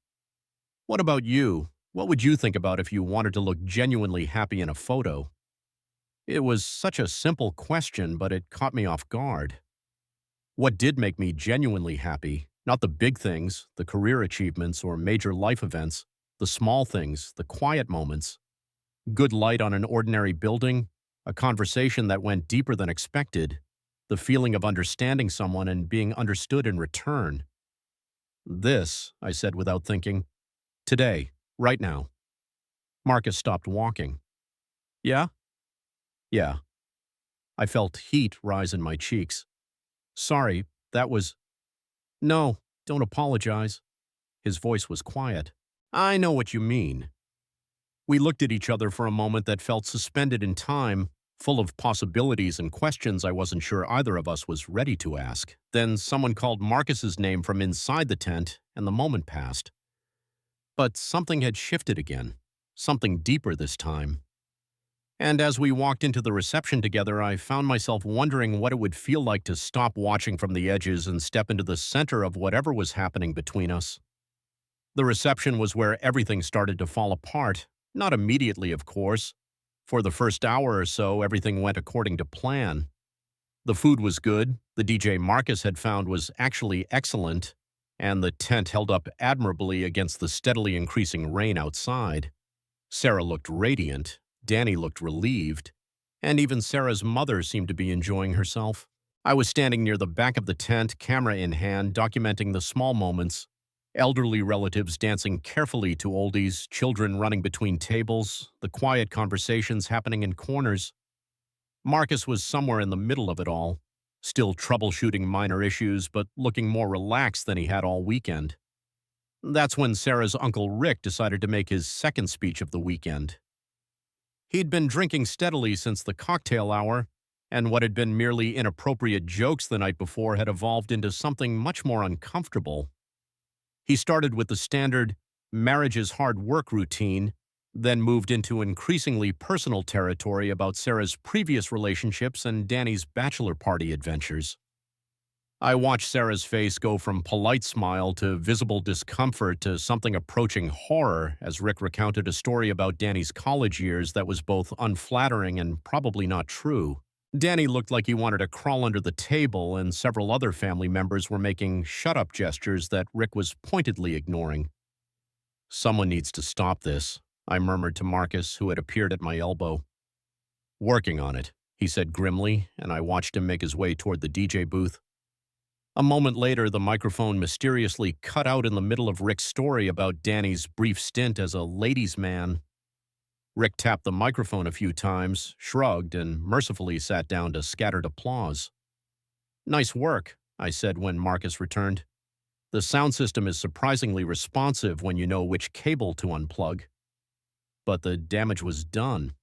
"What about you? What would you think about if you wanted to look genuinely happy in a photo?" It was such a simple question, but it caught me off guard. What did make me genuinely happy? Not the big things, the career achievements or major life events, the small things, the quiet moments. Good light on an ordinary building, a conversation that went deeper than expected, the feeling of understanding someone and being understood in return. "This," I said without thinking. "Today. Right now." Marcus stopped walking. "Yeah?" "Yeah." I felt heat rise in my cheeks. "Sorry, that was—" "No, don't apologize." His voice was quiet. "I know what you mean." We looked at each other for a moment that felt suspended in time, full of possibilities and questions I wasn't sure either of us was ready to ask. Then someone called Marcus's name from inside the tent, and the moment passed. But something had shifted again, something deeper this time. And as we walked into the reception together, I found myself wondering what it would feel like to stop watching from the edges and step into the center of whatever was happening between us. The reception was where everything started to fall apart, not immediately, of course. For the first hour or so, everything went according to plan. The food was good, the DJ Marcus had found was actually excellent, and the tent held up admirably against the steadily increasing rain outside. Sarah looked radiant, Danny looked relieved, and even Sarah's mother seemed to be enjoying herself. I was standing near the back of the tent, camera in hand, documenting the small moments. Elderly relatives dancing carefully to oldies, children running between tables, the quiet conversations happening in corners. Marcus was somewhere in the middle of it all, still troubleshooting minor issues, but looking more relaxed than he had all weekend. That's when Sarah's Uncle Rick decided to make his second speech of the weekend. He'd been drinking steadily since the cocktail hour, and what had been merely inappropriate jokes the night before had evolved into something much more uncomfortable. He started with the standard marriage is hard work routine, then moved into increasingly personal territory about Sarah's previous relationships and Danny's bachelor party adventures. I watched Sarah's face go from polite smile to visible discomfort to something approaching horror as Rick recounted a story about Danny's college years that was both unflattering and probably not true. Danny looked like he wanted to crawl under the table, and several other family members were making shut-up gestures that Rick was pointedly ignoring. "Someone needs to stop this," I murmured to Marcus, who had appeared at my elbow. "Working on it," he said grimly, and I watched him make his way toward the DJ booth. A moment later, the microphone mysteriously cut out in the middle of Rick's story about Danny's brief stint as a ladies' man. Rick tapped the microphone a few times, shrugged, and mercifully sat down to scattered applause. "Nice work," I said when Marcus returned. "The sound system is surprisingly responsive when you know which cable to unplug." But the damage was done.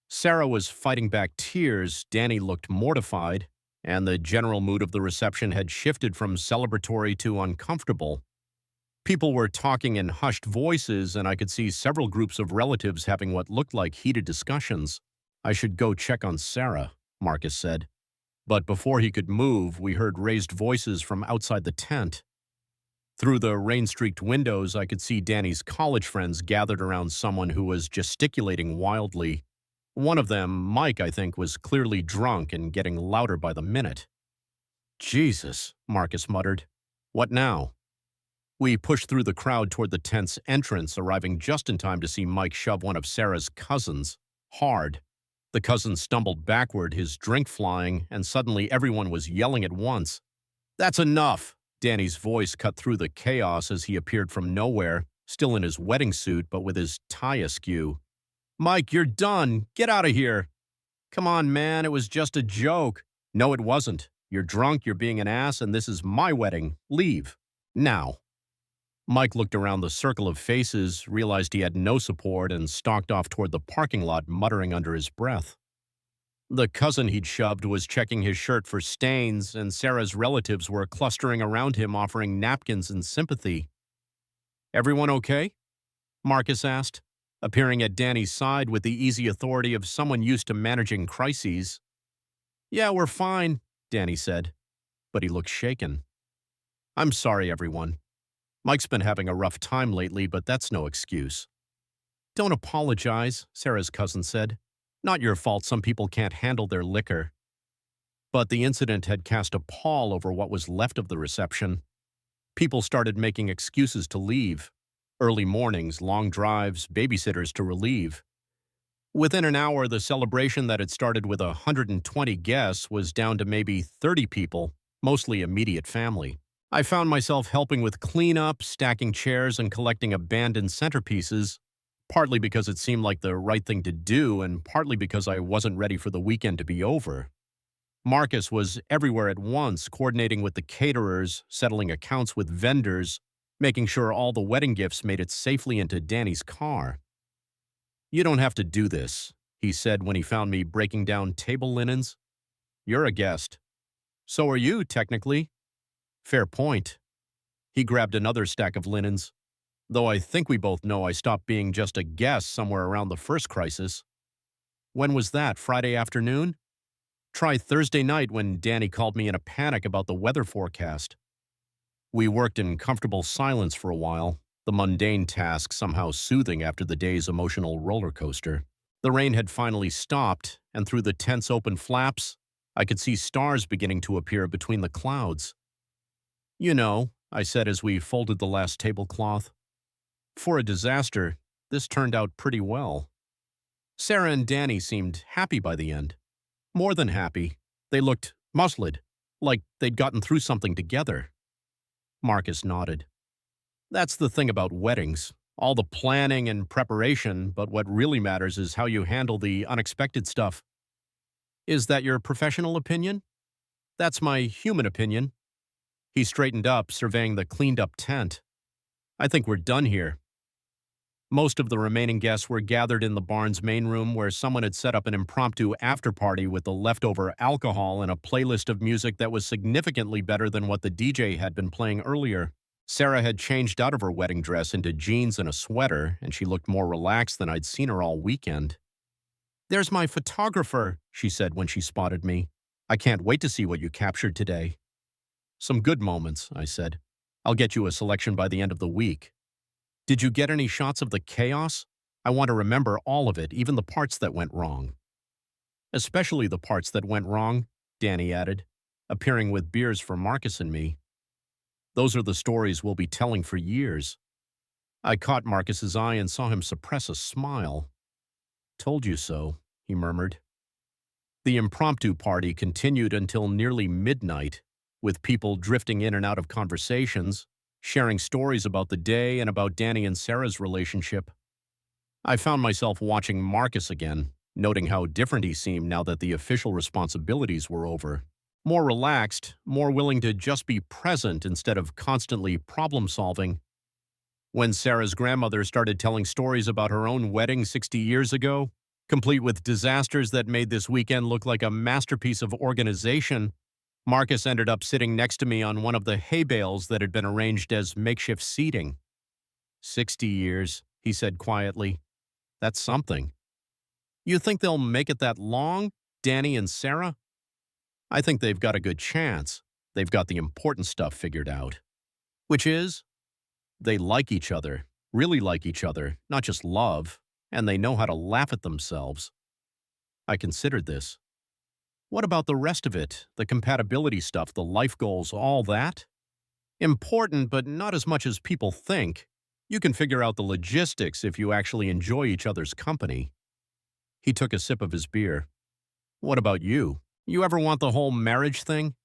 Sarah was fighting back tears, Danny looked mortified, and the general mood of the reception had shifted from celebratory to uncomfortable. People were talking in hushed voices, and I could see several groups of relatives having what looked like heated discussions. "I should go check on Sarah," Marcus said. But before he could move, we heard raised voices from outside the tent. Through the rain-streaked windows, I could see Danny's college friends gathered around someone who was gesticulating wildly. One of them, Mike, I think, was clearly drunk and getting louder by the minute. "Jesus," Marcus muttered. "What now?" We pushed through the crowd toward the tent's entrance, arriving just in time to see Mike shove one of Sarah's cousins hard. The cousin stumbled backward, his drink flying, and suddenly everyone was yelling at once. "That's enough!" Danny's voice cut through the chaos as he appeared from nowhere, still in his wedding suit but with his tie askew. "Mike, you're done! Get out of here!" "Come on, man, it was just a joke." "No, it wasn't. You're drunk, you're being an ass, and this is my wedding. Leave. Now." Mike looked around the circle of faces, realized he had no support, and stalked off toward the parking lot, muttering under his breath. The cousin he'd shoved was checking his shirt for stains, and Sarah's relatives were clustering around him, offering napkins and sympathy. "Everyone okay?" Marcus asked, appearing at Danny's side with the easy authority of someone used to managing crises. "Yeah, we're fine," Danny said, but he looked shaken. "I'm sorry, everyone. Mike's been having a rough time lately, but that's no excuse." "Don't apologize," Sarah's cousin said. "Not your fault some people can't handle their liquor." But the incident had cast a pall over what was left of the reception. People started making excuses to leave. Early mornings, long drives, babysitters to relieve. Within an hour, the celebration that had started with 120 guests was down to maybe 30 people, mostly immediate family. I found myself helping with cleanup, stacking chairs, and collecting abandoned centerpieces, partly because it seemed like the right thing to do, and partly because I wasn't ready for the weekend to be over. Marcus was everywhere at once, coordinating with the caterers, settling accounts with vendors, making sure all the wedding gifts made it safely into Danny's car. "You don't have to do this," he said when he found me breaking down table linens. "You're a guest." "So are you, technically." "Fair point." He grabbed another stack of linens, though I think we both know I stopped being just a guest somewhere around the first crisis. "When was that, Friday afternoon?" "Try Thursday night when Danny called me in a panic about the weather forecast." We worked in comfortable silence for a while, the mundane task somehow soothing after the day's emotional roller coaster. The rain had finally stopped, and through the tent's open flaps, I could see stars beginning to appear between the clouds. "You know," I said as we folded the last tablecloth, "for a disaster, this turned out pretty well." Sarah and Danny seemed happy by the end. More than happy. They looked musled, like they'd gotten through something together. Marcus nodded. "That's the thing about weddings. All the planning and preparation, but what really matters is how you handle the unexpected stuff." "Is that your professional opinion?" That's my human opinion. He straightened up, surveying the cleaned-up tent. I think we're done here. Most of the remaining guests were gathered in the barn's main room where someone had set up an impromptu after-party with the leftover alcohol and a playlist of music that was significantly better than what the DJ had been playing earlier. Sarah had changed out of her wedding dress into jeans and a sweater, and she looked more relaxed than I'd seen her all weekend. "There's my photographer," she said when she spotted me. "I can't wait to see what you captured today." "Some good moments," I said. "I'll get you a selection by the end of the week." "Did you get any shots of the chaos? I want to remember all of it, even the parts that went wrong." "Especially the parts that went wrong," Danny added, appearing with beers for Marcus and me. "Those are the stories we'll be telling for years." I caught Marcus's eye and saw him suppress a smile. "Told you so," he murmured. The impromptu party continued until nearly midnight, with people drifting in and out of conversations, sharing stories about the day and about Danny and Sarah's relationship. I found myself watching Marcus again, noting how different he seemed now that the official responsibilities were over. More relaxed, more willing to just be present instead of constantly problem-solving. When Sarah's grandmother started telling stories about her own wedding 60 years ago, complete with disasters that made this weekend look like a masterpiece of organization, Marcus ended up sitting next to me on one of the hay bales that had been arranged as makeshift seating. 60 years, he said quietly. That's something. You think they'll make it that long, Danny and Sarah? I think they've got a good chance. They've got the important stuff figured out. Which is? They like each other, really like each other, not just love, and they know how to laugh at themselves. I considered this. What about the rest of it, the compatibility stuff, the life goals, all that? Important, but not as much as people think. You can figure out the logistics if you actually enjoy each other's company. He took a sip of his beer. What about you? You ever want the whole marriage thing?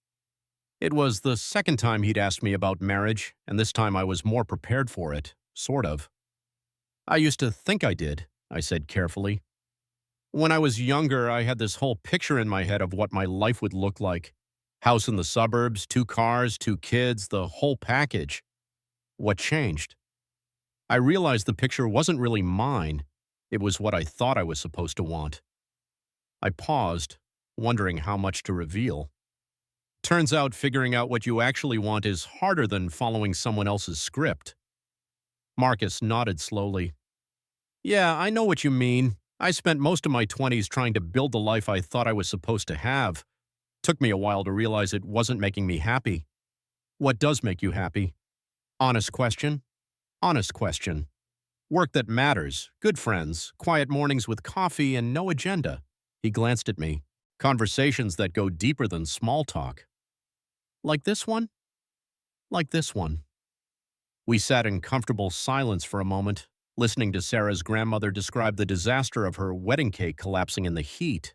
It was the second time he'd asked me about marriage, and this time I was more prepared for it, sort of. I used to think I did, I said carefully. When I was younger, I had this whole picture in my head of what my life would look like. House in the suburbs, 2 cars, 2 kids, the whole package. What changed? I realized the picture wasn't really mine. It was what I thought I was supposed to want. I paused, wondering how much to reveal. Turns out figuring out what you actually want is harder than following someone else's script. Marcus nodded slowly. Yeah, I know what you mean. I spent most of my 20s trying to build the life I thought I was supposed to have. Took me a while to realize it wasn't making me happy. What does make you happy? Honest question. Honest question. Work that matters, good friends, quiet mornings with coffee and no agenda. He glanced at me. Conversations that go deeper than small talk. Like this one? Like this one. We sat in comfortable silence for a moment, listening to Sarah's grandmother describe the disaster of her wedding cake collapsing in the heat.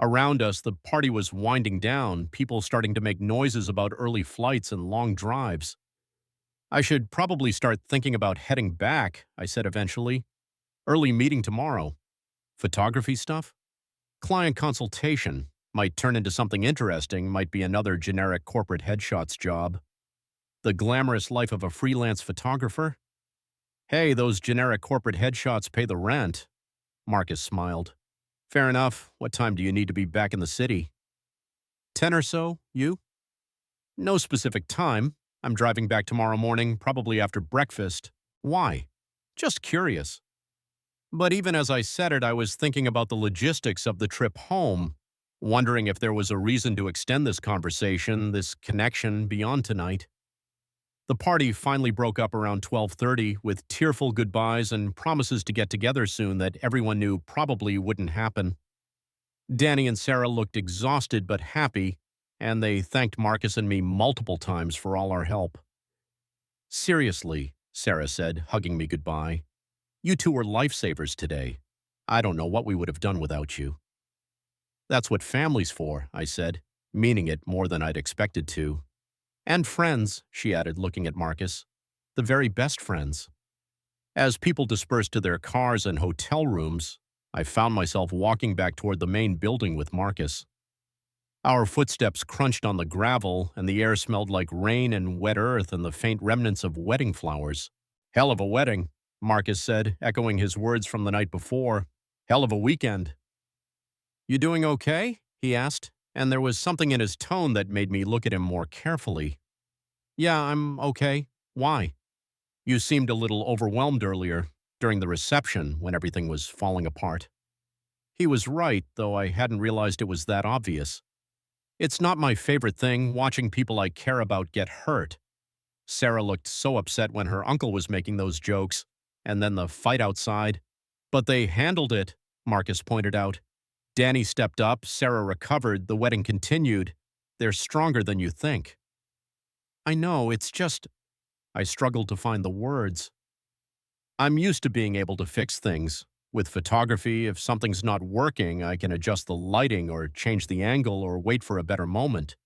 Around us, the party was winding down, people starting to make noises about early flights and long drives. I should probably start thinking about heading back, I said eventually. Early meeting tomorrow. Photography stuff? Client consultation. Might turn into something interesting, might be another generic corporate headshots job. The glamorous life of a freelance photographer? Hey, those generic corporate headshots pay the rent. Marcus smiled. Fair enough. What time do you need to be back in the city? 10 or so, you? No specific time. I'm driving back tomorrow morning, probably after breakfast. Why? Just curious. But even as I said it, I was thinking about the logistics of the trip home, wondering if there was a reason to extend this conversation, this connection, beyond tonight. The party finally broke up around 12:30 with tearful goodbyes and promises to get together soon that everyone knew probably wouldn't happen. Danny and Sarah looked exhausted but happy, and they thanked Marcus and me multiple times for all our help. Seriously, Sarah said, hugging me goodbye. You two were lifesavers today. I don't know what we would have done without you. That's what family's for, I said, meaning it more than I'd expected to. And friends, she added, looking at Marcus. The very best friends. As people dispersed to their cars and hotel rooms, I found myself walking back toward the main building with Marcus. Our footsteps crunched on the gravel, and the air smelled like rain and wet earth and the faint remnants of wedding flowers. Hell of a wedding, Marcus said, echoing his words from the night before. Hell of a weekend. You doing okay? He asked, and there was something in his tone that made me look at him more carefully. Yeah, I'm okay. Why? You seemed a little overwhelmed earlier, during the reception when everything was falling apart. He was right, though I hadn't realized it was that obvious. It's not my favorite thing watching people I care about get hurt. Sarah looked so upset when her uncle was making those jokes, and then the fight outside. But they handled it, Marcus pointed out. Danny stepped up, Sarah recovered, the wedding continued. They're stronger than you think. I know, it's just… I struggled to find the words. I'm used to being able to fix things. With photography, if something's not working, I can adjust the lighting or change the angle or wait for a better moment.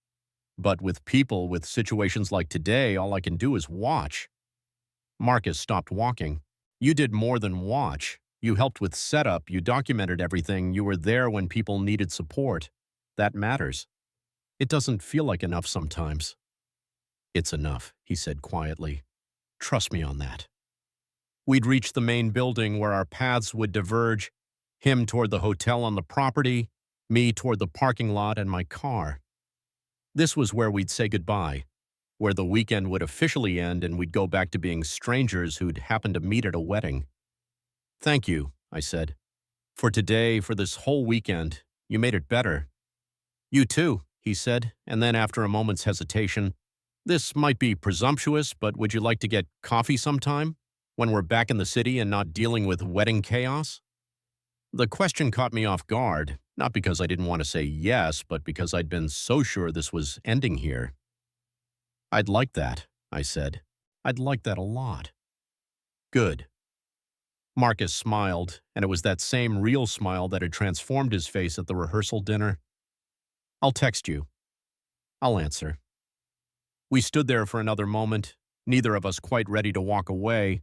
But with people, with situations like today, all I can do is watch. Marcus stopped walking. You did more than watch. You helped with setup, you documented everything, you were there when people needed support. That matters. It doesn't feel like enough sometimes. It's enough, he said quietly. Trust me on that. We'd reached the main building where our paths would diverge, him toward the hotel on the property, me toward the parking lot and my car. This was where we'd say goodbye, where the weekend would officially end and we'd go back to being strangers who'd happened to meet at a wedding. Thank you, I said. For today, for this whole weekend, you made it better. You too, he said, and then after a moment's hesitation, this might be presumptuous, but would you like to get coffee sometime? When we're back in the city and not dealing with wedding chaos? The question caught me off guard, not because I didn't want to say yes, but because I'd been so sure this was ending here. I'd like that, I said. I'd like that a lot. Good. Marcus smiled, and it was that same real smile that had transformed his face at the rehearsal dinner. I'll text you. I'll answer. We stood there for another moment, neither of us quite ready to walk away,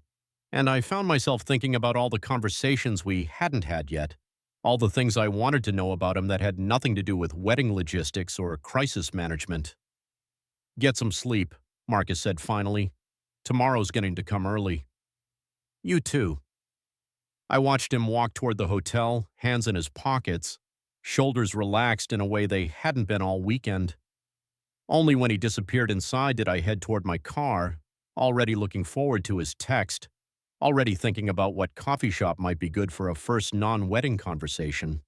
and I found myself thinking about all the conversations we hadn't had yet, all the things I wanted to know about him that had nothing to do with wedding logistics or crisis management. Get some sleep, Marcus said finally. Tomorrow's getting to come early. You too. I watched him walk toward the hotel, hands in his pockets, shoulders relaxed in a way they hadn't been all weekend. Only when he disappeared inside did I head toward my car, already looking forward to his text, already thinking about what coffee shop might be good for a first non-wedding conversation.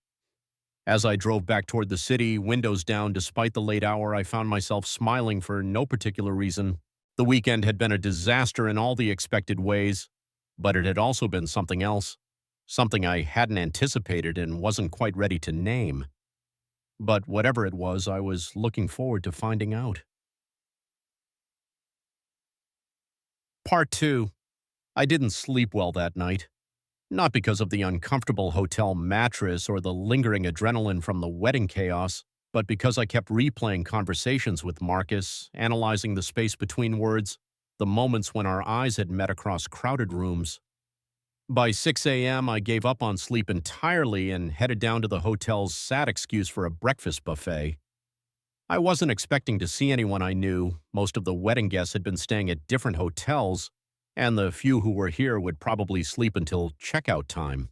As I drove back toward the city, windows down despite the late hour, I found myself smiling for no particular reason. The weekend had been a disaster in all the expected ways, but it had also been something else, something I hadn't anticipated and wasn't quite ready to name. But whatever it was, I was looking forward to finding out. Part 2. I didn't sleep well that night. Not because of the uncomfortable hotel mattress or the lingering adrenaline from the wedding chaos, but because I kept replaying conversations with Marcus, analyzing the space between words, the moments when our eyes had met across crowded rooms. By 6 a.m., I gave up on sleep entirely and headed down to the hotel's sad excuse for a breakfast buffet. I wasn't expecting to see anyone I knew. Most of the wedding guests had been staying at different hotels, and the few who were here would probably sleep until checkout time.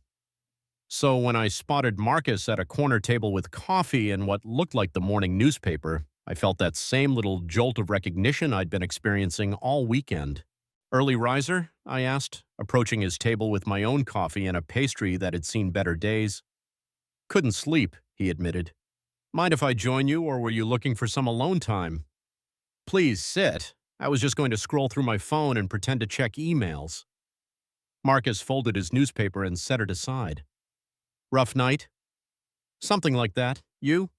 So when I spotted Marcus at a corner table with coffee and what looked like the morning newspaper, I felt that same little jolt of recognition I'd been experiencing all weekend. Early riser? I asked, approaching his table with my own coffee and a pastry that had seen better days. Couldn't sleep, he admitted. Mind if I join you, or were you looking for some alone time? Please sit. I was just going to scroll through my phone and pretend to check emails. Marcus folded his newspaper and set it aside. Rough night? Something like that. You?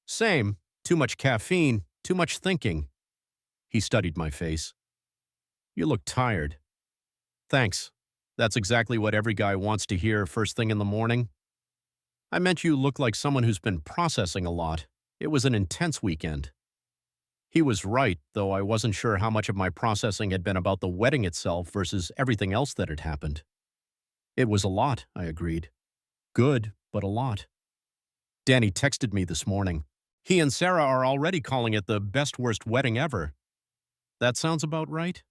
Same. Too much caffeine, too much thinking. He studied my face. You look tired. Thanks. That's exactly what every guy wants to hear first thing in the morning. I meant you look like someone who's been processing a lot. It was an intense weekend. He was right, though I wasn't sure how much of my processing had been about the wedding itself versus everything else that had happened. It was a lot, I agreed. Good, but a lot. Danny texted me this morning. He and Sarah are already calling it the best worst wedding ever. That sounds about right?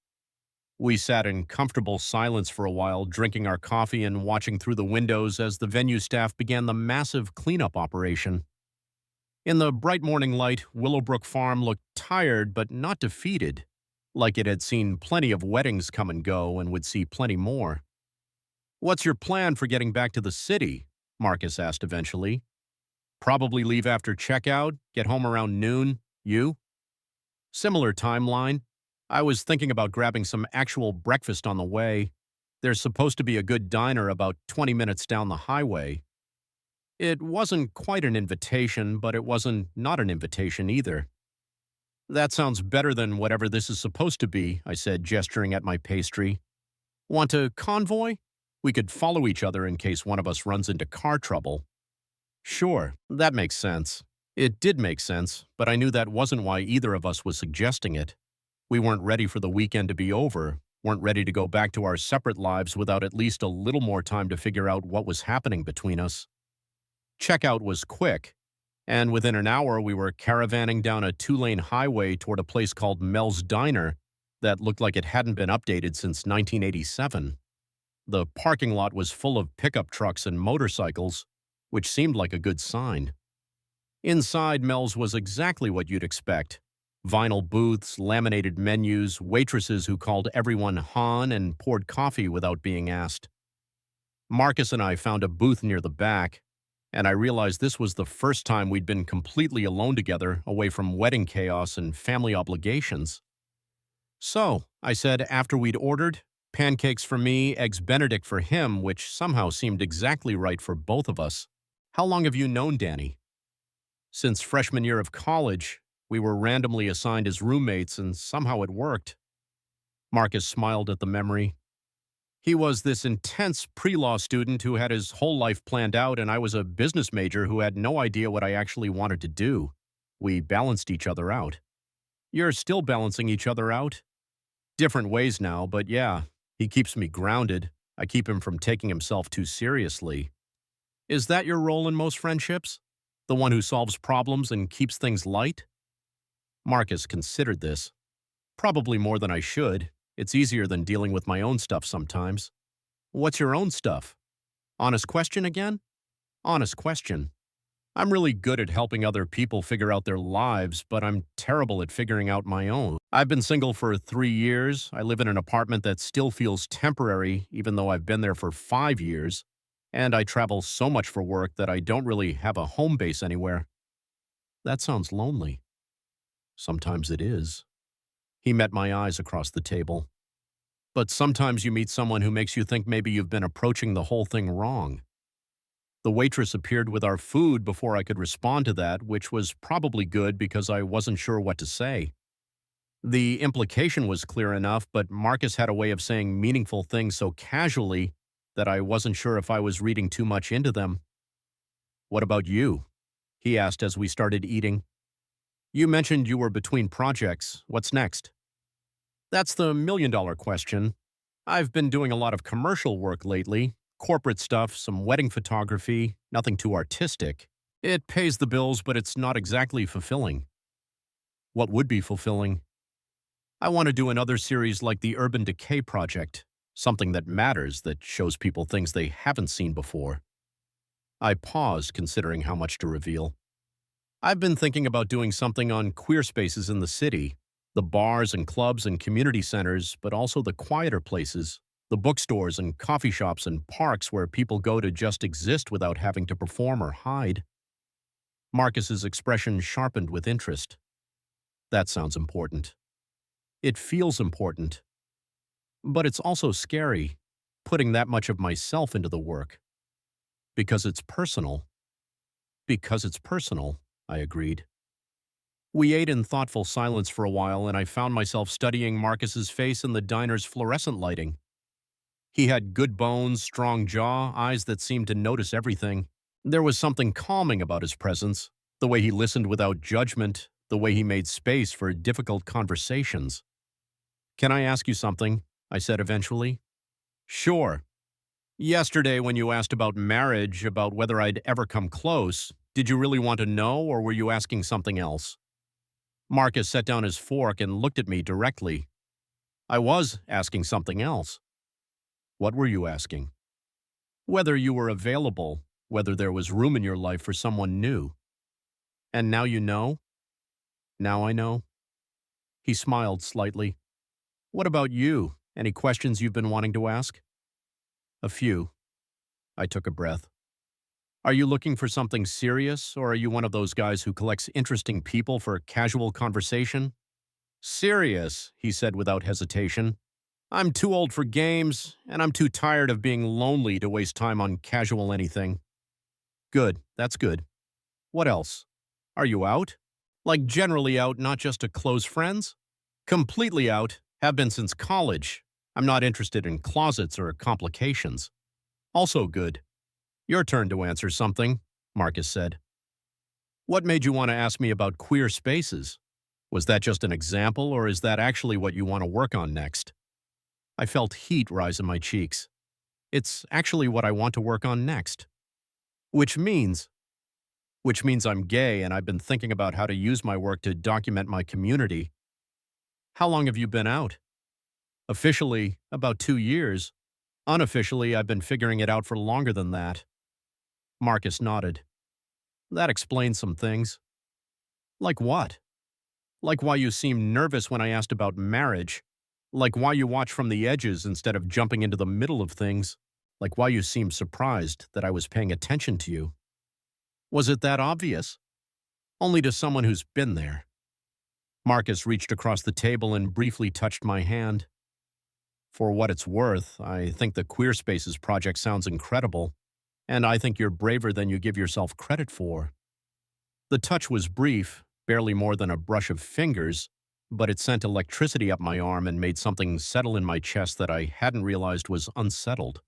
We sat in comfortable silence for a while, drinking our coffee and watching through the windows as the venue staff began the massive cleanup operation. In the bright morning light, Willowbrook Farm looked tired but not defeated, like it had seen plenty of weddings come and go and would see plenty more. "What's your plan for getting back to the city?" Marcus asked eventually. "Probably leave after checkout, get home around noon. You?" "Similar timeline. I was thinking about grabbing some actual breakfast on the way. There's supposed to be a good diner about 20 minutes down the highway." It wasn't quite an invitation, but it wasn't not an invitation either. "That sounds better than whatever this is supposed to be," I said, gesturing at my pastry. "Want a convoy? We could follow each other in case one of us runs into car trouble." "Sure, that makes sense." It did make sense, but I knew that wasn't why either of us was suggesting it. We weren't ready for the weekend to be over, weren't ready to go back to our separate lives without at least a little more time to figure out what was happening between us. Checkout was quick, and within an hour we were caravanning down a two-lane highway toward a place called Mel's Diner that looked like it hadn't been updated since 1987. The parking lot was full of pickup trucks and motorcycles, which seemed like a good sign. Inside, Mel's was exactly what you'd expect. Vinyl booths, laminated menus, waitresses who called everyone Han and poured coffee without being asked. Marcus and I found a booth near the back, and I realized this was the first time we'd been completely alone together, away from wedding chaos and family obligations. "So," I said after we'd ordered, "pancakes for me, eggs Benedict for him," which somehow seemed exactly right for both of us. "How long have you known Danny?" "Since freshman year of college. We were randomly assigned as roommates, and somehow it worked." Marcus smiled at the memory. "He was this intense pre-law student who had his whole life planned out, and I was a business major who had no idea what I actually wanted to do. We balanced each other out." "You're still balancing each other out?" "Different ways now, but yeah, he keeps me grounded. I keep him from taking himself too seriously." "Is that your role in most friendships? The one who solves problems and keeps things light?" Marcus considered this. "Probably more than I should. It's easier than dealing with my own stuff sometimes." "What's your own stuff?" "Honest question again?" "Honest question. I'm really good at helping other people figure out their lives, but I'm terrible at figuring out my own. I've been single for 3 years. I live in an apartment that still feels temporary, even though I've been there for 5 years. And I travel so much for work that I don't really have a home base anywhere." "That sounds lonely." "Sometimes it is." He met my eyes across the table. "But sometimes you meet someone who makes you think maybe you've been approaching the whole thing wrong." The waitress appeared with our food before I could respond to that, which was probably good because I wasn't sure what to say. The implication was clear enough, but Marcus had a way of saying meaningful things so casually that I wasn't sure if I was reading too much into them. "What about you?" he asked as we started eating. "You mentioned you were between projects. What's next?" "That's the million-dollar question. I've been doing a lot of commercial work lately, corporate stuff, some wedding photography, nothing too artistic. It pays the bills, but it's not exactly fulfilling." "What would be fulfilling?" "I want to do another series like the Urban Decay Project, something that matters, that shows people things they haven't seen before." I paused, considering how much to reveal. "I've been thinking about doing something on queer spaces in the city, the bars and clubs and community centers, but also the quieter places, the bookstores and coffee shops and parks where people go to just exist without having to perform or hide." Marcus's expression sharpened with interest. "That sounds important." "It feels important. But it's also scary, putting that much of myself into the work. Because it's personal." "Because it's personal," I agreed. We ate in thoughtful silence for a while, and I found myself studying Marcus's face in the diner's fluorescent lighting. He had good bones, strong jaw, eyes that seemed to notice everything. There was something calming about his presence, the way he listened without judgment, the way he made space for difficult conversations. "Can I ask you something?" I said eventually. "Sure. Yesterday when you asked about marriage, about whether I'd ever come close, Did you really want to know, or were you asking something else? Marcus set down his fork and looked at me directly. I was asking something else. What were you asking? Whether you were available, whether there was room in your life for someone new. And now you know? Now I know? He smiled slightly. What about you? Any questions you've been wanting to ask? A few. I took a breath. Are you looking for something serious, or are you one of those guys who collects interesting people for casual conversation? Serious, he said without hesitation. I'm too old for games, and I'm too tired of being lonely to waste time on casual anything. Good, that's good. What else? Are you out? Like generally out, not just to close friends? Completely out, have been since college. I'm not interested in closets or complications. Also good. Your turn to answer something, Marcus said. What made you want to ask me about queer spaces? Was that just an example, or is that actually what you want to work on next? I felt heat rise in my cheeks. It's actually what I want to work on next. Which means I'm gay, and I've been thinking about how to use my work to document my community. How long have you been out? Officially, about 2 years. Unofficially, I've been figuring it out for longer than that. Marcus nodded. That explains some things. Like what? Like why you seemed nervous when I asked about marriage. Like why you watch from the edges instead of jumping into the middle of things. Like why you seemed surprised that I was paying attention to you. Was it that obvious? Only to someone who's been there. Marcus reached across the table and briefly touched my hand. For what it's worth, I think the Queer Spaces project sounds incredible, and I think you're braver than you give yourself credit for. The touch was brief, barely more than a brush of fingers, but it sent electricity up my arm and made something settle in my chest that I hadn't realized was unsettled.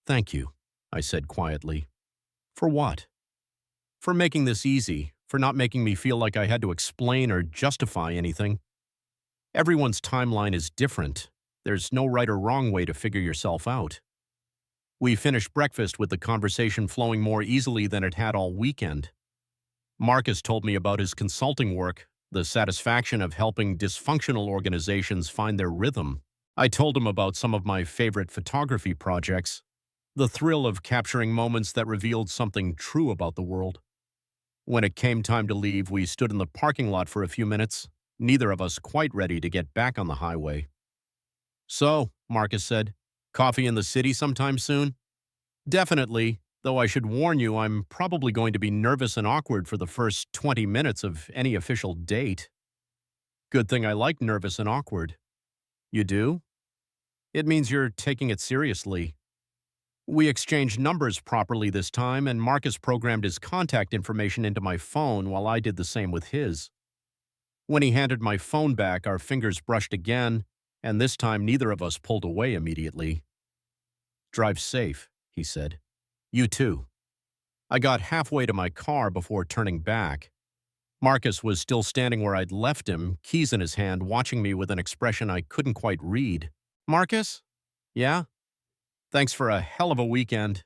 Thank you, I said quietly. For what? For making this easy, for not making me feel like I had to explain or justify anything. Everyone's timeline is different. There's no right or wrong way to figure yourself out. We finished breakfast with the conversation flowing more easily than it had all weekend. Marcus told me about his consulting work, the satisfaction of helping dysfunctional organizations find their rhythm. I told him about some of my favorite photography projects, the thrill of capturing moments that revealed something true about the world. When it came time to leave, we stood in the parking lot for a few minutes, neither of us quite ready to get back on the highway. So, Marcus said, coffee in the city sometime soon? Definitely, though I should warn you I'm probably going to be nervous and awkward for the first 20 minutes of any official date. Good thing I like nervous and awkward. You do? It means you're taking it seriously. We exchanged numbers properly this time, and Marcus programmed his contact information into my phone while I did the same with his. When he handed my phone back, our fingers brushed again, and this time neither of us pulled away immediately. Drive safe, he said. You too. I got halfway to my car before turning back. Marcus was still standing where I'd left him, keys in his hand, watching me with an expression I couldn't quite read. Marcus? Yeah? Thanks for a hell of a weekend.